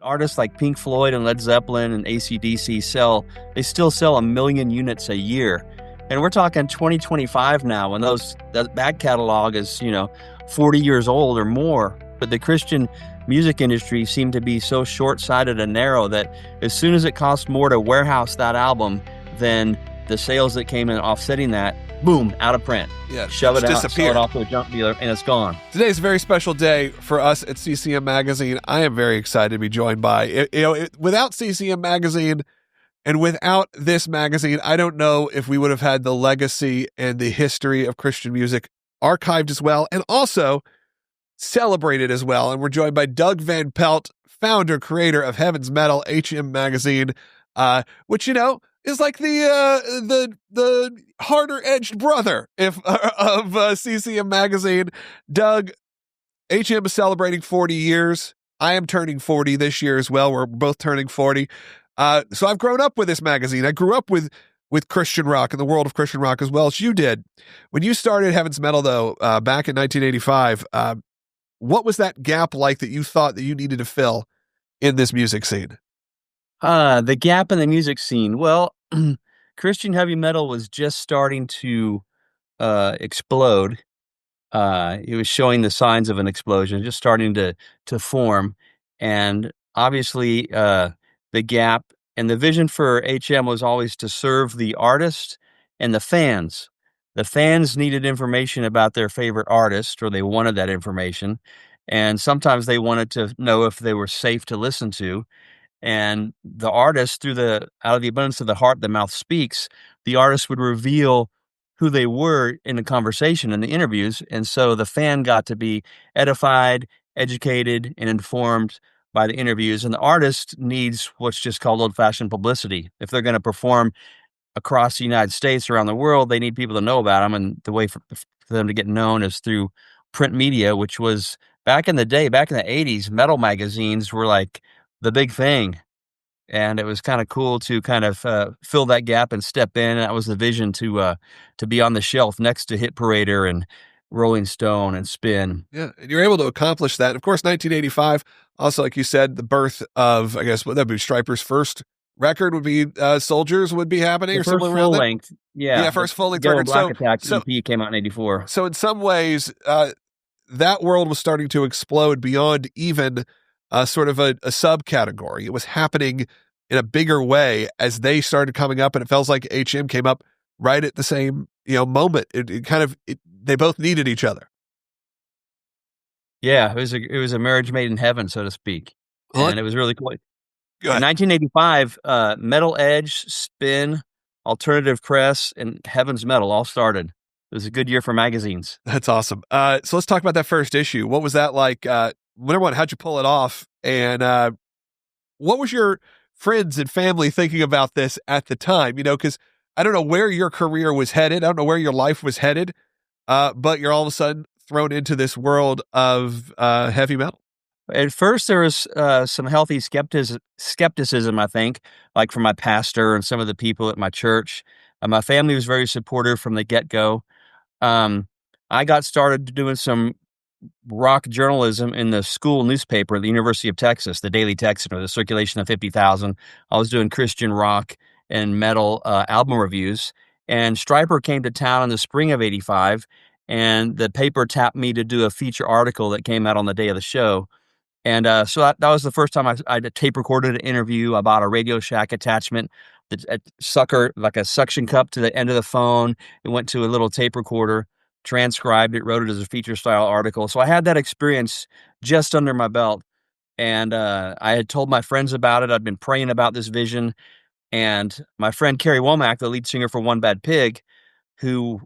artists like Pink Floyd and Led Zeppelin and AC/DC they still sell 1 million units a year. And we're talking 2025 now, when that back catalog is, 40 years old or more. But the Christian music industry seemed to be so short-sighted and narrow that as soon as it cost more to warehouse that album than the sales that came in offsetting that, boom, out of print. Yeah, shove it out, disappeared. sell it off to a junk dealer, and it's gone. Today's a very special day for us at CCM Magazine. I am very excited to be joined by, without CCM Magazine and without this magazine, I don't know if we would have had the legacy and the history of Christian music archived as well, and also celebrated as well. And we're joined by Doug Van Pelt, founder, creator of Heaven's Metal, HM Magazine, which, is like the harder edged brother of CCM Magazine. Doug, HM is celebrating 40 years. I am turning 40 this year as well. We're both turning 40. So I've grown up with this magazine. I grew up with Christian rock and the world of Christian rock as well as you did. When you started Heaven's Metal, though, back in 1985, what was that gap like that you thought that you needed to fill in this music scene? The gap in the music scene. Well, Christian heavy metal was just starting to explode. It was showing the signs of an explosion, just starting to form. And obviously, the gap and the vision for HM was always to serve the artist and the fans. The fans needed information about their favorite artist, or they wanted that information. And sometimes they wanted to know if they were safe to listen to. And the artist, out of the abundance of the heart, the mouth speaks, the artist would reveal who they were in the conversation and the interviews. And so the fan got to be edified, educated, and informed by the interviews. And the artist needs what's just called old-fashioned publicity. If they're going to perform across the United States, around the world, they need people to know about them. And the way for them to get known is through print media, which was back in the day, back in the 80s, metal magazines were like the big thing. And it was kind of cool to kind of fill that gap and step in. And that was the vision to be on the shelf next to Hit Parader and Rolling Stone and Spin. Yeah, and you're able to accomplish that. Of course, 1985, also, like you said, the birth of, I guess, what that would be, Stryper's first record would be Soldiers would be happening, The or first something around full that? length, yeah. First full-length Yellow record. Black Attack So EP came out in 84. So in some ways, that world was starting to explode beyond even sort of a subcategory. It was happening in a bigger way as they started coming up, and it feels like HM came up right at the same moment. They both needed each other. Yeah, it was a marriage made in heaven, so to speak, and it was really cool. In 1985, Metal Edge, Spin, Alternative Press, and Heaven's Metal all started. It was a good year for magazines. That's awesome. So let's talk about that first issue. What was that like? Number one, how'd you pull it off? And what was your friends and family thinking about this at the time? Because I don't know where your career was headed. I don't know where your life was headed. But you're all of a sudden thrown into this world of heavy metal. At first, there was some healthy skepticism, I think, like from my pastor and some of the people at my church. My family was very supportive from the get-go. I got started doing some rock journalism in the school newspaper at the University of Texas, the Daily Texan, or the circulation of 50,000. I was doing Christian rock and metal album reviews. And Stryper came to town in the spring of 85, and the paper tapped me to do a feature article that came out on the day of the show. And so that was the first time I tape recorded an interview. I bought a Radio Shack attachment, like a suction cup to the end of the phone. It went to a little tape recorder, transcribed it, wrote it as a feature style article. So I had that experience just under my belt. And I had told my friends about it. I'd been praying about this vision. And my friend Kerry Womack, the lead singer for One Bad Pig, who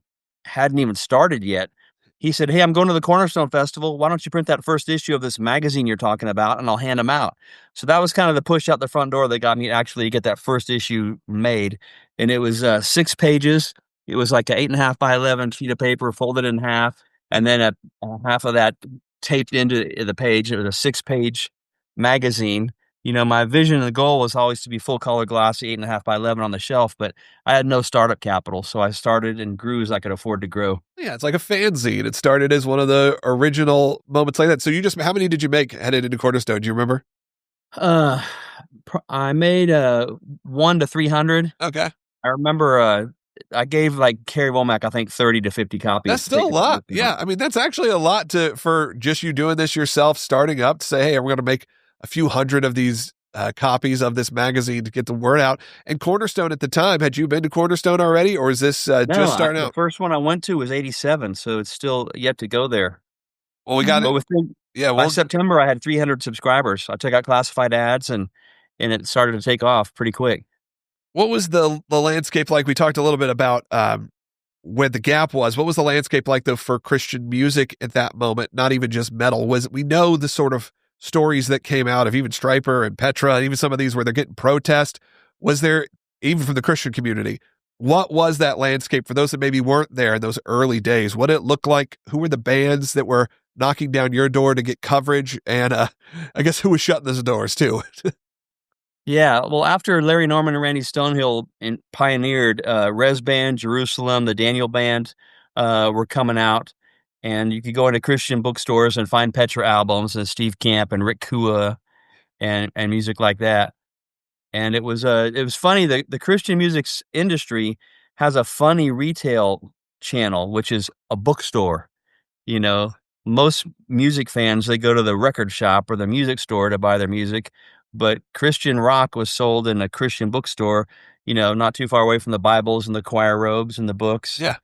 hadn't even started yet, he said, "Hey, I'm going to the Cornerstone Festival. Why don't you print that first issue of this magazine you're talking about, and I'll hand them out." So that was kind of the push out the front door that got me actually to get that first issue made. And it was 6 pages. It was like an 8.5 by 11 sheet of paper folded in half, and then a half of that taped into the page. It was a 6-page magazine. My vision and the goal was always to be full color glossy, 8.5 by 11 on the shelf, but I had no startup capital. So I started and grew as I could afford to grow. Yeah, it's like a fanzine. It started as one of the original moments like that. So how many did you make headed into Cornerstone? Do you remember? Uh, I made 1 to 300. Okay. I remember I gave like Carrie Womack, I think 30 to 50 That's copies to still take a to lot. public. Yeah. I mean, that's actually a lot to for just you doing this yourself, starting up to say, hey, we're going to make a few hundred of these copies of this magazine to get the word out. And Cornerstone at the time, had you been to Cornerstone already, or is this No, just starting the out? first one I went to was 87, so it's still yet to go there. Well, we got But it. within Yeah. by Well, September, I had 300 subscribers. I took out classified ads and it started to take off pretty quick. what was the landscape like? We talked a little bit about where the gap was. What was the landscape like though for Christian music at that moment? Not even just metal. Was we know the sort of stories that came out of even Stryper and Petra, and even some of these where they're getting protest. Was there even from the Christian community? What was that landscape for those that maybe weren't there in those early days? What did it look like? Who were the bands that were knocking down your door to get coverage? And I guess who was shutting those doors too? Yeah, well, after Larry Norman and Randy Stonehill pioneered Res Band, Jerusalem, the Daniel Band were coming out, and you could go into Christian bookstores and find Petra albums and Steve Camp and Rick Kua and music like that. And it was funny. The Christian music industry has a funny retail channel, which is a bookstore. You know, most music fans, they go to the record shop or the music store to buy their music, but Christian rock was sold in a Christian bookstore, not too far away from the Bibles and the choir robes and the books. Yeah.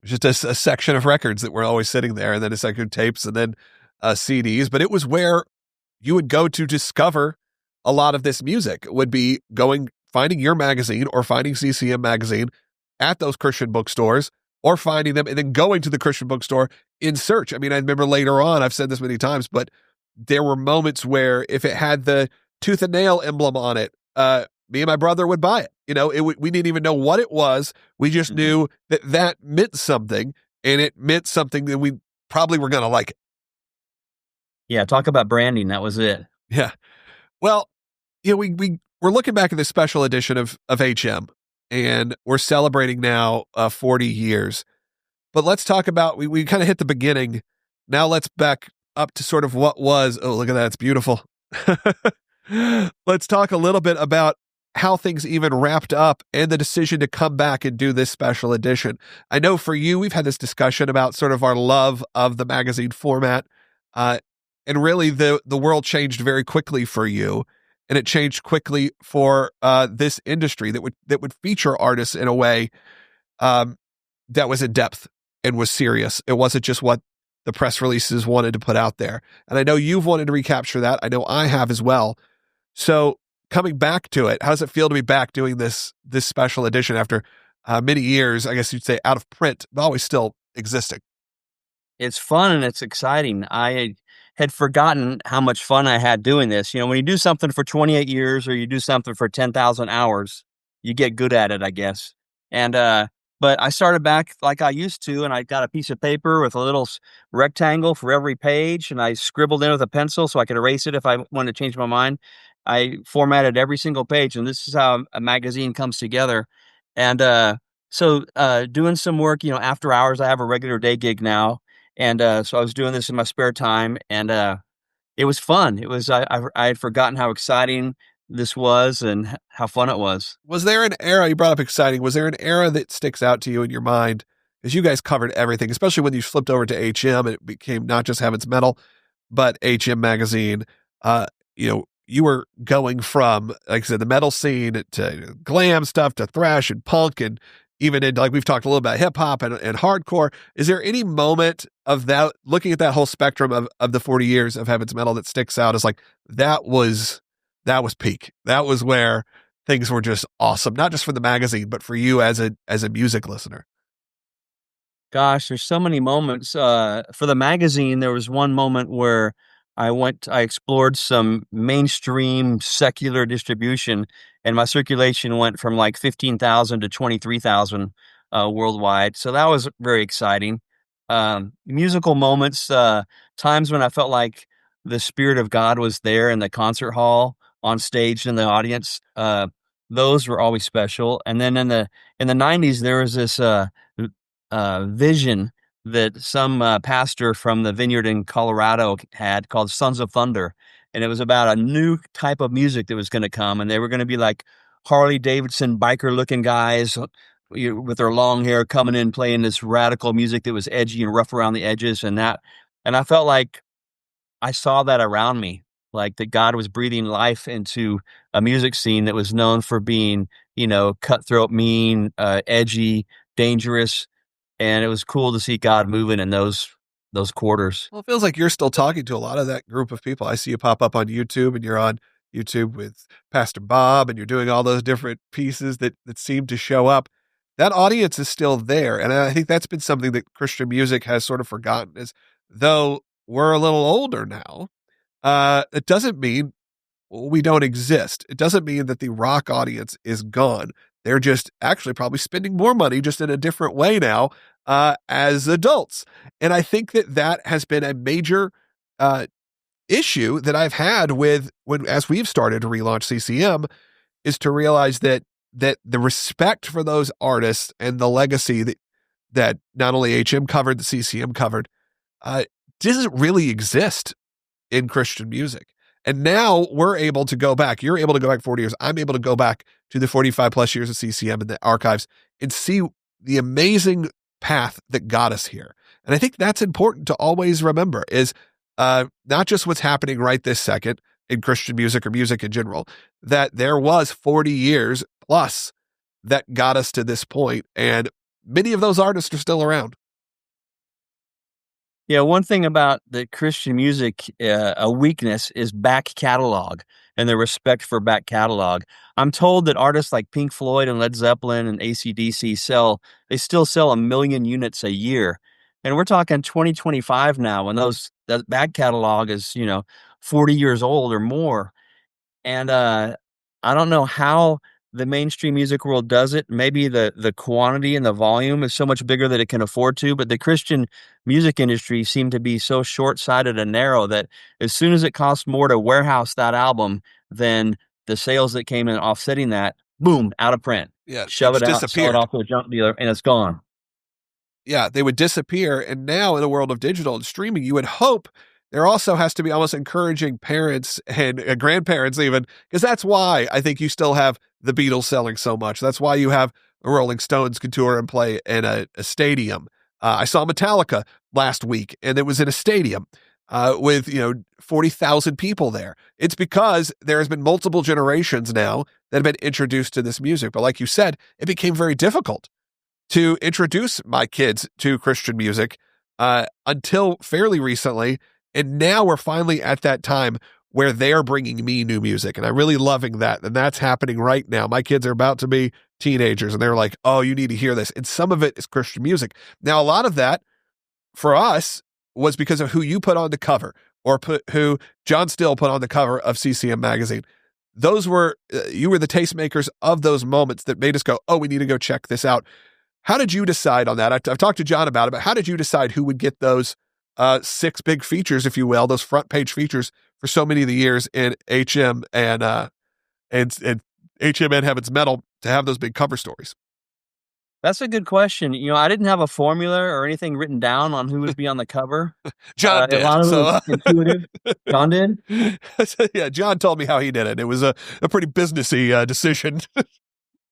Just a section of records that were always sitting there, and then a section of tapes, and then CDs. But it was where you would go to discover a lot of this music. Would be going finding your magazine or finding CCM magazine at those Christian bookstores, or finding them and then going to the Christian bookstore in search. I mean, I remember later on, I've said this many times, but there were moments where if it had the tooth and nail emblem on it, me and my brother would buy it. We didn't even know what it was. We just Mhm. knew that that meant something, and it meant something that we probably were going to like it. Yeah, talk about branding. That was it. Yeah. Well, we're looking back at this special edition of HM, and we're celebrating now 40 years. But let's talk about we kind of hit the beginning. Now let's back up to sort of what was. Oh, look at that. It's beautiful. Let's talk a little bit about how things even wrapped up and the decision to come back and do this special edition. I know for you, we've had this discussion about sort of our love of the magazine format. Uh, and really the world changed very quickly for you. And it changed quickly for this industry that would feature artists in a way um, that was in depth and was serious. It wasn't just what the press releases wanted to put out there. And I know you've wanted to recapture that. I know I have as well. So coming back to it, how does it feel to be back doing this special edition after many years? I guess you'd say out of print, but always still existing. It's fun and it's exciting. I had forgotten how much fun I had doing this. When you do something for 28 years or you do something for 10,000 hours, you get good at it, I guess. And but I started back like I used to, and I got a piece of paper with a little rectangle for every page, and I scribbled in with a pencil so I could erase it if I wanted to change my mind. I formatted every single page, and this is how a magazine comes together. And doing some work, after hours. I have a regular day gig now, and so I was doing this in my spare time, and it was fun. It was I had forgotten how exciting this was and how fun it was. Was there an era you brought up exciting? Was there an era that sticks out to you in your mind? Because you guys covered everything, especially when you flipped over to HM and it became not just Heaven's Metal, but HM Magazine. You were going from, like I said, the metal scene to glam stuff to thrash and punk and even into, like we've talked a little about hip hop and hardcore. Is there any moment of that, looking at that whole spectrum of the 40 years of Heaven's Metal that sticks out as like, that was peak. That was where things were just awesome, not just for the magazine, but for you as a music listener. Gosh, there's so many moments. For the magazine, there was one moment where I explored some mainstream secular distribution, and my circulation went from like 15,000 to 23,000 worldwide. So that was very exciting. Musical moments, times when I felt like the Spirit of God was there in the concert hall, on stage in the audience. Those were always special. And then in the 90s, there was this vision that some pastor from the vineyard in Colorado had called Sons of Thunder. and it was about a new type of music that was going to come, and they were going to be like Harley Davidson biker looking guys with their long hair coming in playing this radical music that was edgy and rough around the edges, and I felt like I saw that around me, like that God was breathing life into a music scene that was known for being, cutthroat, mean, edgy, dangerous, and it was cool to see God moving in those quarters. Well, it feels like you're still talking to a lot of that group of people. I see you pop up on YouTube and you're on YouTube with Pastor Bob and you're doing all those different pieces that seem to show up. That audience is still there. And I think that's been something that Christian music has sort of forgotten is though we're a little older now, it doesn't mean we don't exist. It doesn't mean that the rock audience is gone. They're just actually probably spending more money just in a different way now as adults. And I think that that has been a major uh, issue that I've had with when as we've started to relaunch CCM is to realize that the respect for those artists and the legacy that not only HM covered, the CCM covered, uh, doesn't really exist in Christian music. And now we're able to go back. You're able to go back 40 years. I'm able to go back to the 45 plus years of CCM in the archives and see the amazing path that got us here. And I think that's important to always remember is not just what's happening right this second in Christian music or music in general, that there was 40 years plus that got us to this point, and many of those artists are still around. Yeah, one thing about the Christian music, a weakness is back catalog and the respect for back catalog. I'm told that artists like Pink Floyd and Led Zeppelin and AC/DC they still sell 1,000,000 units a year. And we're talking 2025 now, and that back catalog is, 40 years old or more. And, I don't know how the mainstream music world does it. Maybe the quantity and the volume is so much bigger that it can afford to, but the Christian music industry seemed to be so short-sighted and narrow that as soon as it costs more to warehouse that album than the sales that came in offsetting that, boom, out of print. Yeah, they Shove it just out, sell it disappeared. off to a junk dealer, and it's gone. Yeah, they would disappear. And now in the world of digital and streaming, you would hope there also has to be almost encouraging parents and grandparents, even, because that's why I think you still have the Beatles selling so much. That's why you have the Rolling Stones can tour and play in a stadium. I saw Metallica last week, and it was in a stadium with 40,000 people there. It's because there has been multiple generations now that have been introduced to this music. But like you said, it became very difficult to introduce my kids to Christian music until fairly recently. And now we're finally at that time where they're bringing me new music. And I'm really loving that. And that's happening right now. My kids are about to be teenagers and they're like, oh, you need to hear this. And some of it is Christian music. Now, a lot of that for us was because of who you put on the cover or who John Still put on the cover of CCM Magazine. Those were, you were the tastemakers of those moments that made us go, oh, we need to go check this out. How did you decide on that? I've talked to John about it, but how did you decide who would get those six big features, if you will, those front page features for so many of the years in HM and HM and Heaven's Metal to have those big cover stories? That's a good question. I didn't have a formula or anything written down on who would be on the cover. John A did. lot of it was So, intuitive. John did? yeah, John told me how he did it. It was a pretty businessy decision,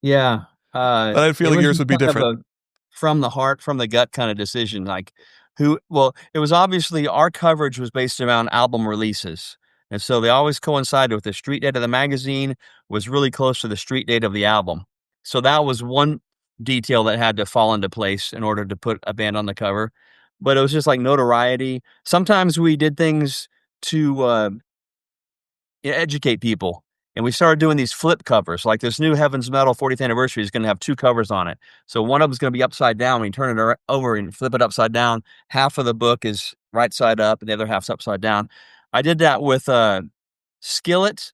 Yeah, but I had a it feeling was yours just would be kind of different. a from the heart, from the gut kind of decision, like, it was obviously our coverage was based around album releases, and so they always coincided with the street date of the magazine was really close to the street date of the album. So that was one detail that had to fall into place in order to put a band on the cover, but it was just like notoriety. Sometimes we did things to, educate people. And we started doing these flip covers. Like this new Heaven's Metal 40th anniversary is going to have two covers on it. So one of them is going to be upside down. When you turn it over and flip it upside down, half of the book is right side up and the other half's upside down. I did that with Skillet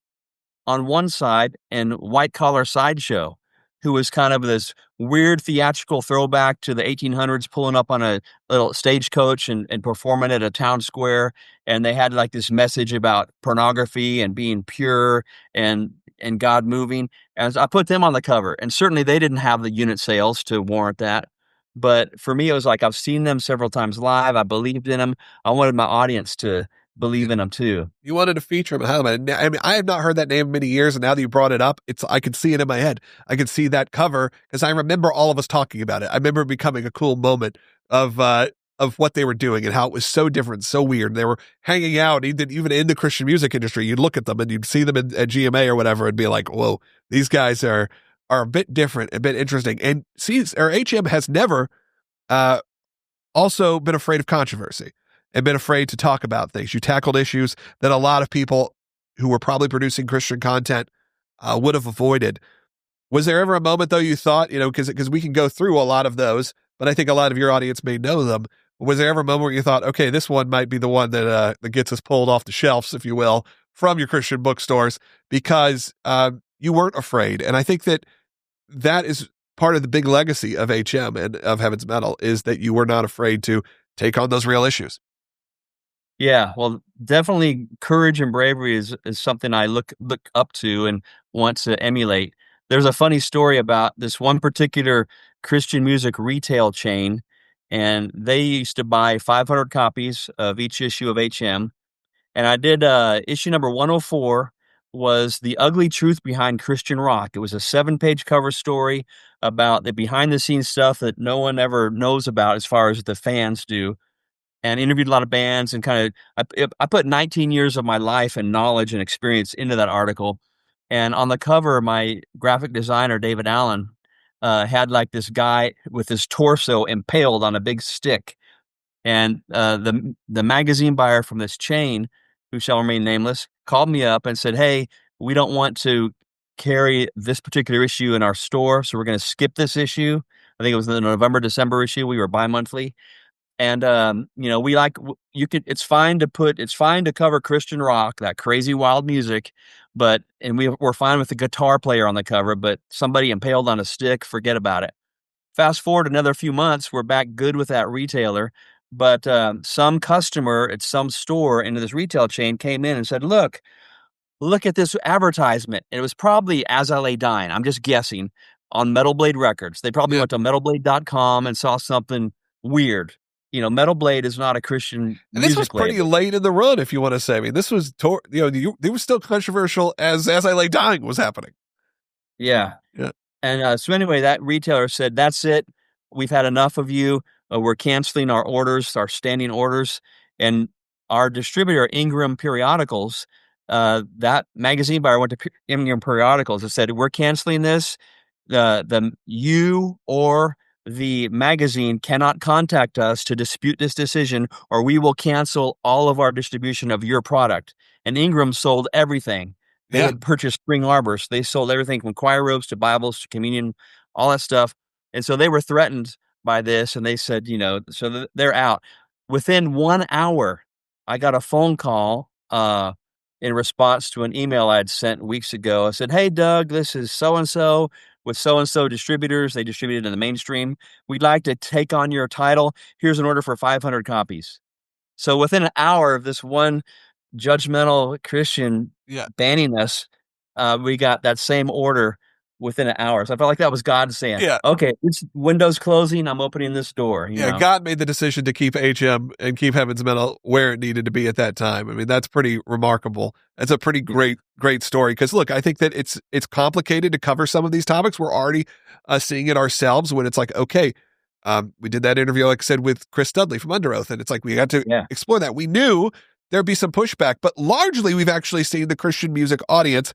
on one side and White Collar Sideshow, who was kind of this weird theatrical throwback to the 1800s, pulling up on a little stagecoach and performing at a town square. And they had like this message about pornography and being pure and God moving. And I put them on the cover, and certainly they didn't have the unit sales to warrant that. But for me, it was like I've seen them several times live. I believed in them. I wanted my audience to believe in them too. You wanted to feature him. I mean, I have not heard that name in many years, and now that you brought it up, I could see it in my head. I could see that cover because I remember all of us talking about it. I remember it becoming a cool moment of what they were doing and how it was so different, so weird. They were hanging out, even in the Christian music industry. You'd look at them and you'd see them at GMA or whatever, and be like, "Whoa, these guys are a bit different, a bit interesting." And HM has never uh, also been afraid of controversy and been afraid to talk about things. You tackled issues that a lot of people who were probably producing Christian content would have avoided. Was there ever a moment, though, you thought, because we can go through a lot of those, but I think a lot of your audience may know them. Was there ever a moment where you thought, okay, this one might be the one that gets us pulled off the shelves, if you will, from your Christian bookstores because you weren't afraid? And I think that is part of the big legacy of HM and of Heaven's Metal is that you were not afraid to take on those real issues. Yeah, well, definitely courage and bravery is something I look up to and want to emulate. There's a funny story about this one particular Christian music retail chain, and they used to buy 500 copies of each issue of HM. And I did issue number 104 was The Ugly Truth Behind Christian Rock. It was a 7-page cover story about the behind the scenes stuff that no one ever knows about as far as the fans do, and interviewed a lot of bands and kind of I put 19 years of my life and knowledge and experience into that article. And on the cover, my graphic designer David Allen had like this guy with his torso impaled on a big stick. And the magazine buyer from this chain, who shall remain nameless, called me up and said, "Hey, we don't want to carry this particular issue in our store, so we're going to skip this issue." I think it was the November December issue. We were bi-monthly. And, we like you could it's fine to cover Christian rock, that crazy wild music, but and we're fine with the guitar player on the cover, but somebody impaled on a stick, forget about it. Fast forward another few months, we're back good with that retailer, but, some customer at some store into this retail chain came in and said, Look at this advertisement." And it was probably As I Lay Dying, I'm just guessing, on Metal Blade Records. They probably Yeah. went to metalblade.com and saw something weird. Metal Blade is not a Christian And this was music pretty label. late in the run, if you want to say. I mean, this was, it was still controversial as I Lay Dying was happening. Yeah. Yeah. And, so anyway, that retailer said, "That's it. We've had enough of you. We're canceling our orders, our standing orders." And our distributor, Ingram Periodicals, that magazine buyer went to Ingram Periodicals and said, "We're canceling this. You or the magazine cannot contact us to dispute this decision, or we will cancel all of our distribution of your product." And Ingram sold everything. They Yeah. had purchased Spring Arbor, so they sold everything from choir robes to Bibles to communion, all that stuff. And so they were threatened by this, and they said, they're out. Within 1 hour, I got a phone call in response to an email I had sent weeks ago. I said, "Hey, Doug, this is so and so with so and so distributors. They distributed in the mainstream. We'd like to take on your title. Here's an order for 500 copies." So within an hour of this one judgmental Christian Yeah. banning us, we got that same order within an hour. So I felt like that was God saying, Yeah. "Okay, it's windows closing. I'm opening this door." Yeah, God made the decision to keep HM and keep Heaven's Metal where it needed to be at that time. I mean, that's pretty remarkable. That's a pretty great story. Because look, I think that it's complicated to cover some of these topics. We're already seeing it ourselves when it's like, okay, we did that interview, like I said, with Chris Dudley from Under Oath, and it's like we had to Yeah. explore that. We knew there'd be some pushback, but largely we've actually seen the Christian music audience,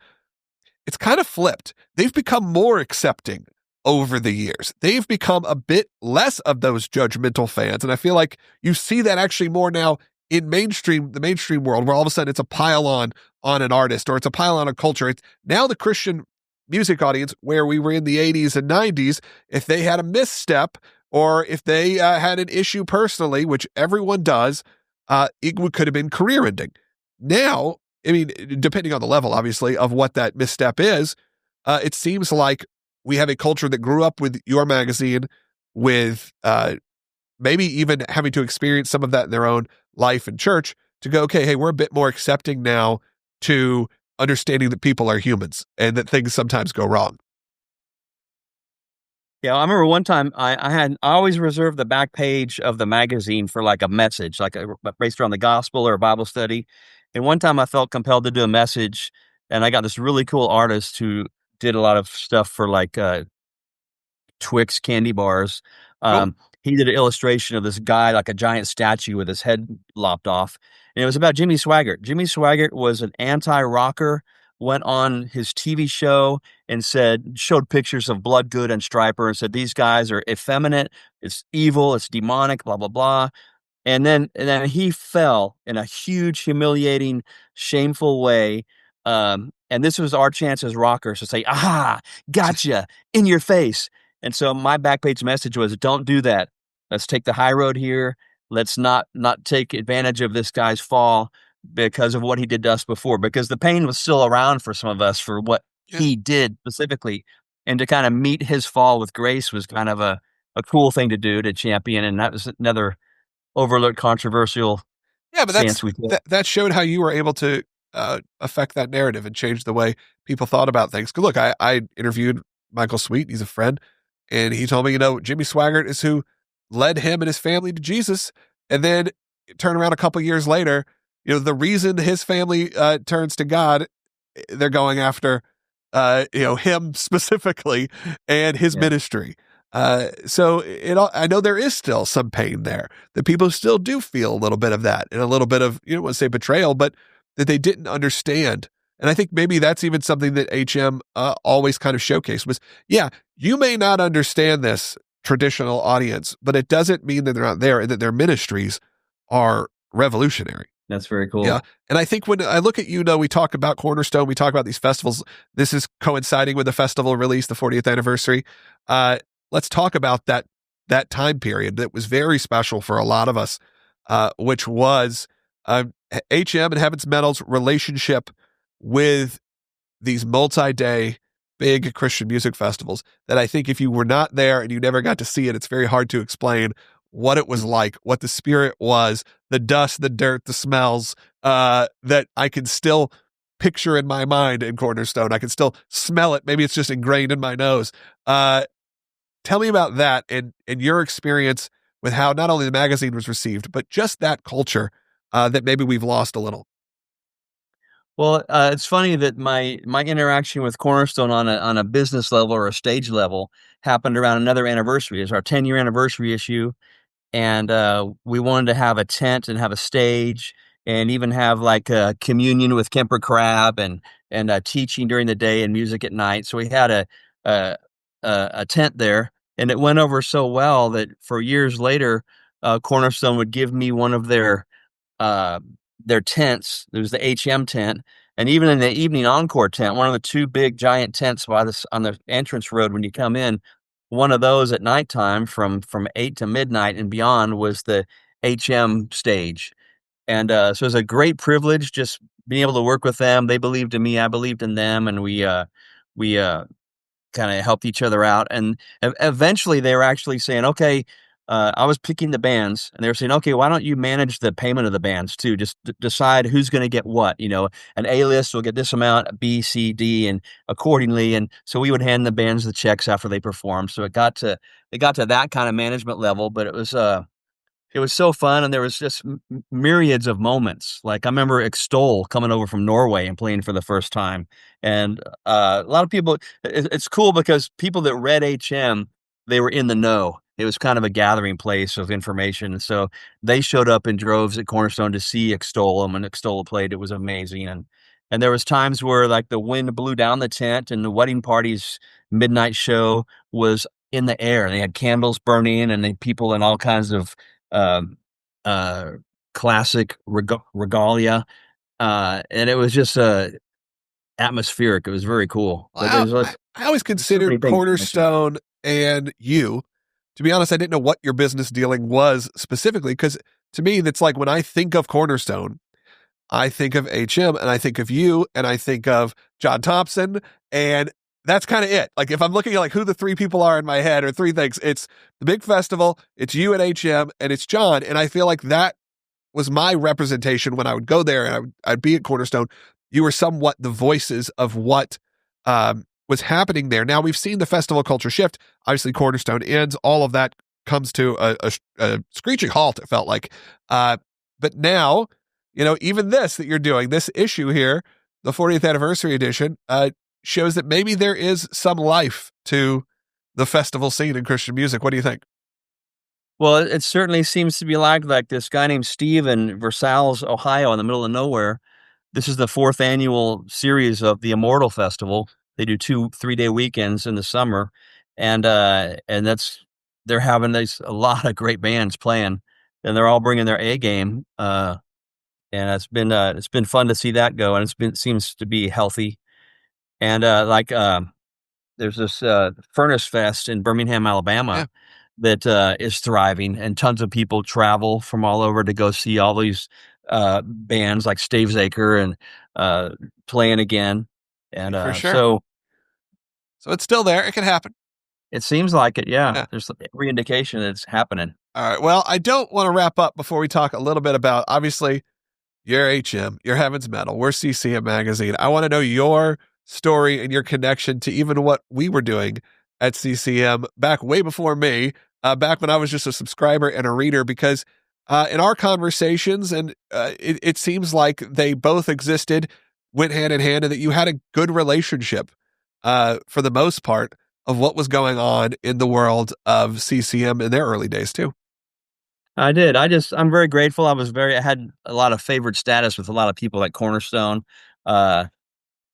it's kind of flipped. They've become more accepting over the years. They've become a bit less of those judgmental fans. And I feel like you see that actually more now in the mainstream world, where all of a sudden it's a pile on an artist or it's a pile on a culture. It's now the Christian music audience, where we were in the 80s and 90s, if they had a misstep or if they had an issue personally, which everyone does, could have been career ending. Now, I mean, depending on the level, obviously, of what that misstep is, it seems like we have a culture that grew up with your magazine, with maybe even having to experience some of that in their own life and church, to go, okay, hey, we're a bit more accepting now to understanding that people are humans and that things sometimes go wrong. Yeah, I remember one time I always reserved the back page of the magazine for like a message, like based around the gospel or a Bible study. And one time I felt compelled to do a message, and I got this really cool artist who did a lot of stuff for like Twix candy bars. Cool. He did an illustration of this guy, like a giant statue with his head lopped off, and it was about Jimmy Swaggart. Jimmy Swaggart was an anti-rocker, went on his TV show and showed pictures of Bloodgood and Stryper and said, "These guys are effeminate, it's evil, it's demonic, blah, blah, blah." And then he fell in a huge, humiliating, shameful way, and this was our chance as rockers to say, "Aha, gotcha, in your face." And so my back page message was, "Don't do that. Let's take the high road here. Let's not take advantage of this guy's fall because of what he did to us before, because the pain was still around for some of us for what Yeah. he did specifically, and to kinda meet his fall with grace was kind of a cool thing to do to champion, and that was another overlooked controversial Yeah, but stance we took. that showed how you were able to affect that narrative and change the way people thought about things. 'Cause look, I interviewed Michael Sweet. He's a friend, and he told me, Jimmy Swaggart is who led him and his family to Jesus. And then turn around a couple years later, the reason his family turns to God, they're going after him specifically and his Yeah, ministry. So I know there is still some pain there, that people still do feel a little bit of that and a little bit of, you don't want to say betrayal, but that they didn't understand. And I think maybe that's even something that HM always kind of showcased was, yeah, you may not understand this traditional audience, but it doesn't mean that they're not there and that their ministries are revolutionary. that's very Yeah. cool. And I think when I look at, we talk about Cornerstone, we talk about these festivals. This is coinciding with the festival release, the 40th anniversary. Uh, let's talk about that time period that was very special for a lot of us, which was HM and Heaven's Metal's relationship with these multi-day big Christian music festivals that I think if you were not there and you never got to see it, it's very hard to explain what it was like, what the spirit was, the dust, the dirt, the smells, that I can still picture in my mind in Cornerstone. I can still smell it. Maybe it's just ingrained in my nose. Tell me about that and your experience with how not only the magazine was received, but just that culture that maybe we've lost a little. Well, it's funny that my interaction with Cornerstone on a business level or a stage level happened around another anniversary. It's our 10-year anniversary issue, and we wanted to have a tent and have a stage and even have like a communion with Kemper Crab and teaching during the day and music at night. So we had a a tent there, and it went over so well that for years later, Cornerstone would give me one of uh, their tents. There was the HM tent, and even in the evening encore tent, one of the two big giant tents by this on the entrance road when you come in. One of those at nighttime from 8 to midnight and beyond was the HM stage. And so it was a great privilege just being able to work with them. They believed in me, I believed in them, and we kinda helped each other out, and eventually, they were actually saying, "Okay," I was picking the bands, and they were saying, "Okay, why don't you manage the payment of the bands too? Just decide who's gonna get what, an A-list will get this amount, B, C, D, and accordingly," and so we would hand the bands the checks after they performed, so it got to that kinda management level, but it was so fun, and there was just myriads of moments. Like, I remember Extol coming over from Norway and playing for the first time, and, a lot of people it's cool because people that read HM, they were in the know. It was kind of a gathering place of information, and so they showed up in droves at Cornerstone to see Extol, and when Extol played, it was amazing, and there was times where, like, the wind blew down the tent, and the wedding party's midnight show was in the air. They had candles burning, and they people in all kinds of um, uh, classic regalia, and it was just, atmospheric. It was very cool, but I, there's I always so many considered things to mention. Cornerstone and you. To be honest, I didn't know what your business dealing was specifically because to me, that's like when I think of Cornerstone, I think of HM and I think of you and I think of John Thompson. And that's kind of it. Like if I'm looking at like who the three people are in my head or three things, it's the big festival, it's you at HM, and it's John. And I feel like that was my representation when I would go there and I'd be at Cornerstone. You were somewhat the voices of what was happening there. Now we've seen the festival culture shift. Obviously, Cornerstone ends. All of that comes to a screeching halt. It felt like, but now, even this that you're doing, this issue here, the 40th anniversary edition, shows that maybe there is some life to the festival scene in Christian music. What do you think? Well, it certainly seems to be like this guy named Steve in Versailles, Ohio, in the middle of nowhere. This is the fourth annual series of the Immortal Festival. They do 2 3-day weekends in the summer, and that's they're having a lot of great bands playing, and they're all bringing their A game. And it's been fun to see that go, and seems to be healthy. And there's this Furnace Fest in Birmingham, Yeah, Alabama, that is thriving, and tons of people travel from all over to go see all these bands like Stavesacre and uh, playing again. And for sure. so So it's still there. It can happen. it seems like it. Yeah, Yeah. there's every indication that it's happening. All right. Well, I don't want to wrap up before we talk a little bit about, obviously, you're HM, you're Heaven's Metal, we're CCM Magazine. I want to know your story and your connection to even what we were doing at CCM back way before me, back when I was just a subscriber and a reader, because in our conversations, and it seems like they both existed, went hand in hand, and that you had a good relationship for the most part of what was going on in the world of CCM in their early days, too. I did. I'm very grateful. I had a lot of favored status with a lot of people at Cornerstone. Uh,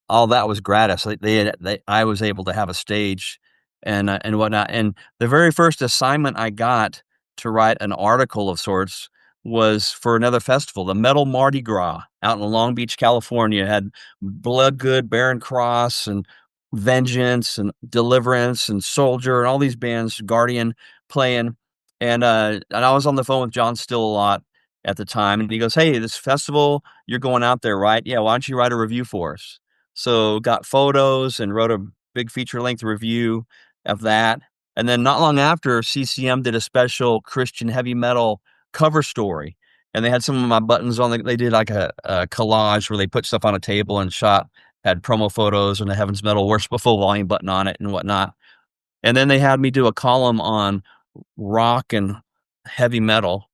all that was gratis. I was able to have a stage and whatnot. And the very first assignment I got to write an article of sorts was for another festival, the Metal Mardi Gras out in Long Beach, California. It had Blood Good, Barren Cross, and Vengeance, and Deliverance, and Soldier, and all these bands, Guardian, playing. And I was on the phone with John Still a lot at the time, and he goes, "Hey, this festival, you're going out there, right? Yeah, why don't you write a review for us?" So got photos and wrote a big feature length review of that. And then not long after, CCM did a special Christian heavy metal cover story. And they had some of my buttons on. They did like a collage where they put stuff on a table and had promo photos and the Heaven's Metal Worship a full volume button on it and whatnot. And then they had me do a column on rock and heavy metal.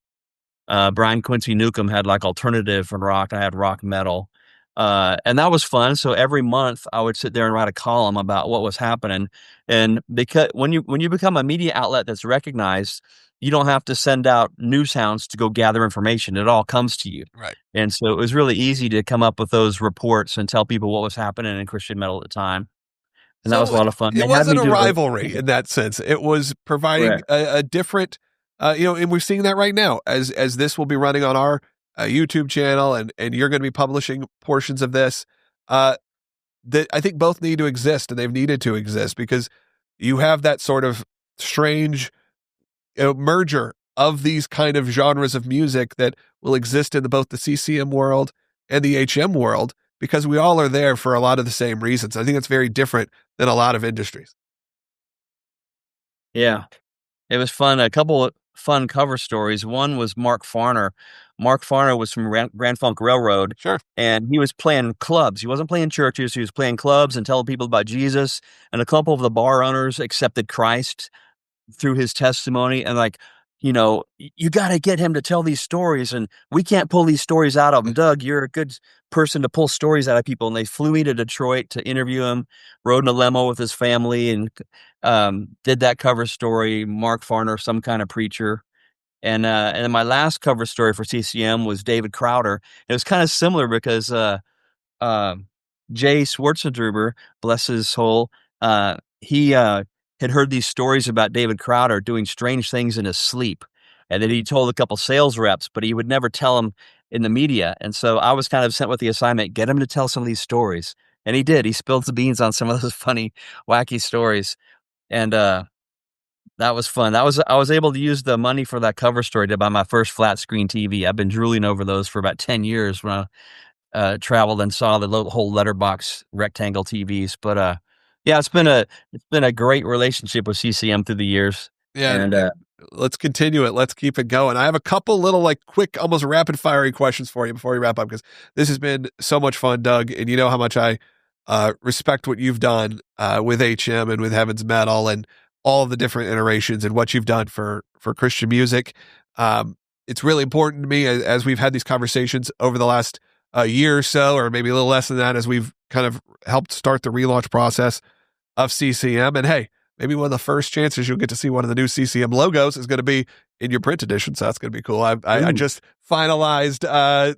Brian Quincy Newcomb had like alternative and rock. I had rock metal. And that was fun. So every month I would sit there and write a column about what was happening. And because when you become a media outlet that's recognized, you don't have to send out news hounds to go gather information. It all comes to you. Right. And so it was really easy to come up with those reports and tell people what was happening in Christian metal at the time. And that was a So lot of fun. it They had wasn't me a do rivalry in that sense. It was providing correct. a different, and we're seeing that right now as this will be running on our YouTube channel, and you're going to be publishing portions of this. That I think both need to exist, and they've needed to exist because you have that sort of strange merger of these kind of genres of music that will exist in both the CCM world and the HM world, because we all are there for a lot of the same reasons. I think it's very different than a lot of industries. Yeah. It was fun. A couple of fun cover stories. One was Mark Farner. Mark Farner was from Grand Funk Railroad, Sure. and he was playing clubs. He wasn't playing churches. He was playing clubs and telling people about Jesus. And a couple of the bar owners accepted Christ through his testimony. And you got to get him to tell these stories, and we can't pull these stories out of him. Doug, you're a good person to pull stories out of people. And they flew me to Detroit to interview him. Rode in a limo with his family and did that cover story. Mark Farner, some kind of preacher. And then my last cover story for CCM was David Crowder. It was kind of similar because uh, Jay Schwartzendruber, bless his soul, he had heard these stories about David Crowder doing strange things in his sleep, and that he told a couple sales reps, but he would never tell them in the media. And so I was kind of sent with the assignment: get him to tell some of these stories, and he did. He spilled the beans on some of those funny, wacky stories, and that was fun. I was able to use the money for that cover story to buy my first flat screen TV. I've been drooling over those for about 10 years when I traveled and saw the whole letterbox rectangle TVs. But yeah, it's been a great relationship with CCM through the years. Yeah. And Let's continue it. Let's keep it going. I have a couple little, like, quick, almost rapid fiery questions for you before we wrap up, because this has been so much fun, Doug. And you know how much I respect what you've done with HM and with Heaven's Metal and all of the different iterations and what you've done for Christian music. It's really important to me as we've had these conversations over the last year or so, or maybe a little less than that, as we've kind of helped start the relaunch process of CCM. And hey, maybe one of the first chances you'll get to see one of the new CCM logos is going to be in your print edition. So that's going to be cool. I Ooh. just finalized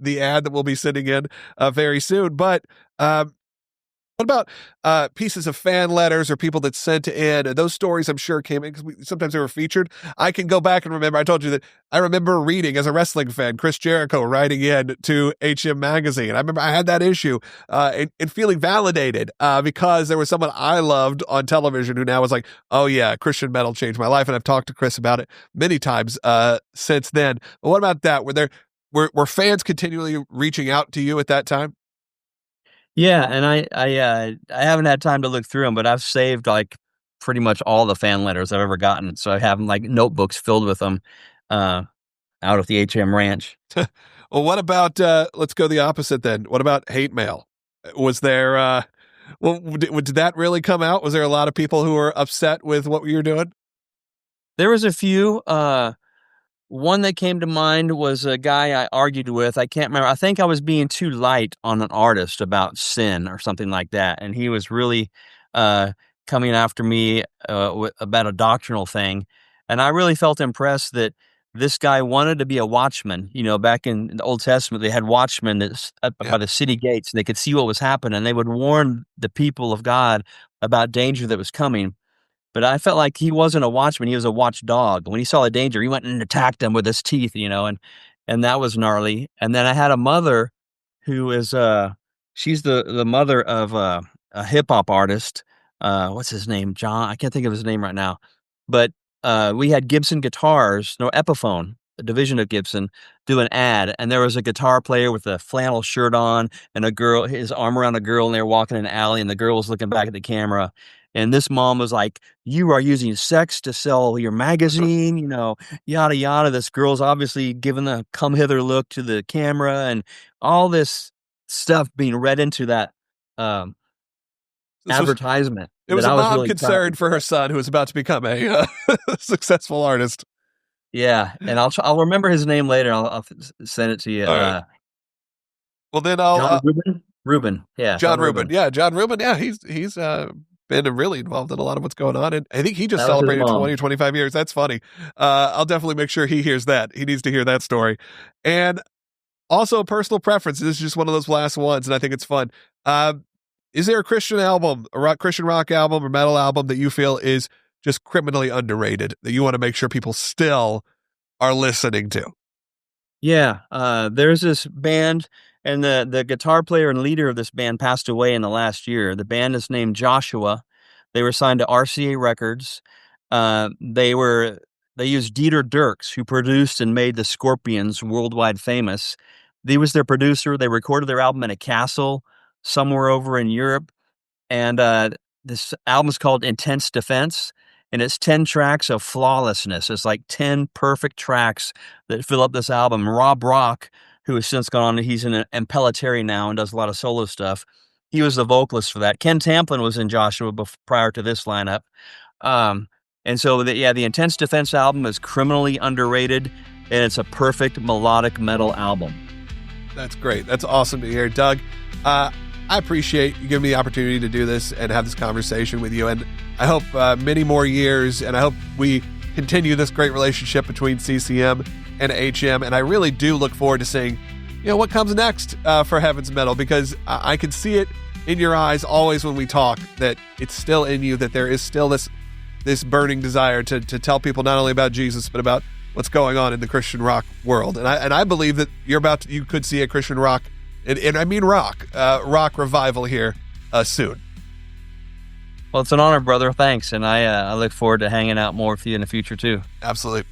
the ad that we'll be sending in very soon. But what about pieces of fan letters or people that sent in? And those stories, I'm sure, came in because sometimes they were featured. I can go back and remember. I told you that I remember reading as a wrestling fan, Chris Jericho writing in to HM Magazine. I remember I had that issue and feeling validated because there was someone I loved on television who now was like, oh, yeah, Christian metal changed my life. And I've talked to Chris about it many times since then. But what about that? Were fans continually reaching out to you at that time? Yeah, and I haven't had time to look through them, but I've saved, like, pretty much all the fan letters I've ever gotten, so I have 'em, like, notebooks filled with them, uh, out at the HM Ranch. Well, what about let's go the opposite then. What about hate mail? Was there well did that really come out? Was there a lot of people who were upset with what you were doing? There was a few, one that came to mind was a guy I argued with. I can't remember. I think I was being too light on an artist about sin or something like that, and he was really uh, coming after me about a doctrinal thing. And I really felt impressed that this guy wanted to be a watchman. You know, back in the Old Testament, they had watchmen that's up Yeah. by the city gates, and they could see what was happening. They would warn the people of God about danger that was coming. But I felt like he wasn't a watchman, he was a watchdog. When he saw a danger, he went and attacked them with his teeth, you know, and that was gnarly. And then I had a mother who is, she's the mother of, a hip hop artist, what's his name? John I can't think of his name right now. But, we had Gibson guitars, no, Epiphone, a division of Gibson, do an ad, and there was a guitar player with a flannel shirt on and a girl his arm around a girl, and they were walking in an alley, and the girl was looking back at the camera, and this mom was like, "You are using sex to sell your magazine," you know, yada, yada. This girl's obviously giving the come hither look to the camera and all this stuff being read into that, um, This was advertisement it that was a I was mom really proud. concerned for her son who was about to become a successful artist. Yeah, and I'll remember his name later. I'll send it to you. All right. Well, then I'll John Rubin? Rubin. Yeah, John John Rubin. Rubin. Yeah, John Rubin. Yeah, he's been really involved in a lot of what's going on, and I think he just That was his celebrated mom. 20 25 years. That's funny. I'll definitely make sure he hears that. He needs to hear that story. And also a personal preference. This is just one of those last ones, and I think it's fun. Is there a Christian album, Christian rock album or metal album that you feel is just criminally underrated that you want to make sure people still are listening to? Yeah, there's this band, and the guitar player and leader of this band passed away in the last year. The band is named Joshua. They were signed to RCA Records. They used Dieter Dierks, who produced and made the Scorpions worldwide famous. He was their producer. They recorded their album in a castle somewhere over in Europe. And, this album is called Intense Defense, and it's 10 tracks of flawlessness. It's like 10 perfect tracks that fill up this album. Rob Rock, who has since gone on, he's in Impellitteri now and does a lot of solo stuff. He was the vocalist for that. Ken Tamplin was in Joshua prior to this lineup. Um, and so the Intense Defense album is criminally underrated, and it's a perfect melodic metal album. That's great. That's awesome to hear, Doug. I appreciate you giving me the opportunity to do this and have this conversation with you. And I hope many more years, and I hope we continue this great relationship between CCM and HM. And I really do look forward to seeing, what comes next for Heaven's Metal, because I can see it in your eyes always when we talk that it's still in you, that there is still this burning desire to tell people not only about Jesus, but about what's going on in the Christian rock world. And I believe that you could see a Christian rock, and I mean rock revival here soon. Well, it's an honor, brother. Thanks. And I look forward to hanging out more with you in the future, too. Absolutely.